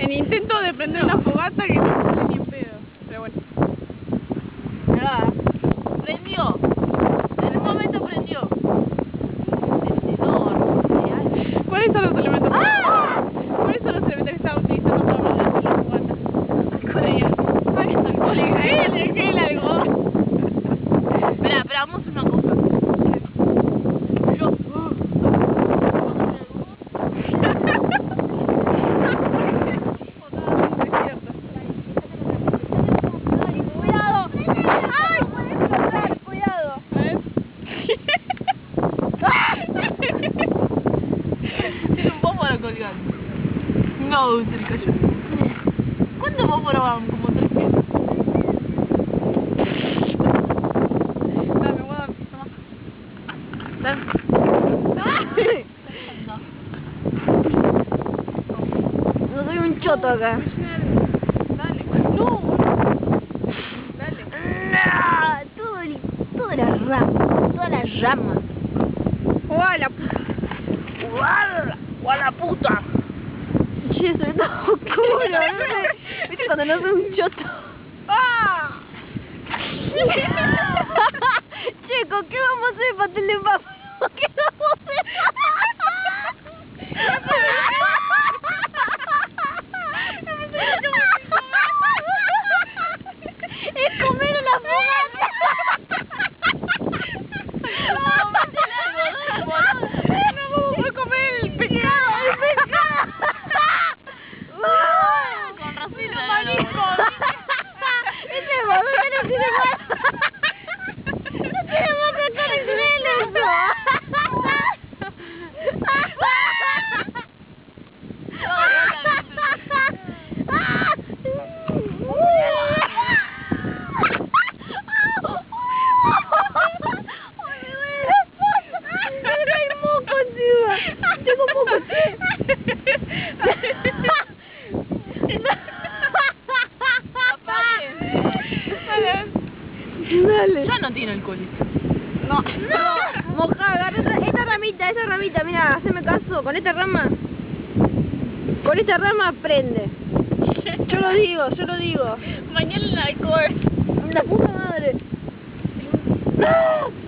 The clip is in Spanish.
En intento de prender una fogata que no sale ni en pedo. Pero bueno. Mirá, prendió. En el momento prendió. Encendedor. ¿Cuáles son los elementos? ¡Ah! ¿Cuáles son los elementos que estaba utilizando para prender la fogata? Ay, El gel, algodón. Espera, vamos a hacer una cosa. Yo. Cuidado. Ay, puede explotar, cuidado. Tiene un fósforo colgando. No, se le cayó. ¿Cuántos fósforos van? Como 3 pies. Dame, guarda, toma. Dale. No soy un choto acá. Dale, no. Dale. Toda la rama. Toda la rama. ¡Hola! ¡Hola puta! Che, se ve todo oscuro, ¿no? ¿Viste cuando no soy un choto? ¡Ah! Che, ¿con qué vamos a hacer pastel de papa? ¿Con qué vamos a hacer? Es comer una fogata. No vamos a comer el pescado. Con razón. Los mariscos. Ese boludo no tiene más. No tiene más que estar en eso. Tengo moco, che. Dale. Ya no tiene alcoholito. No. Moja, agarra esa ramita, mira, haceme caso, con esta rama prende. Yo lo digo. Mañana en la alcohol. La puta madre. ¡No!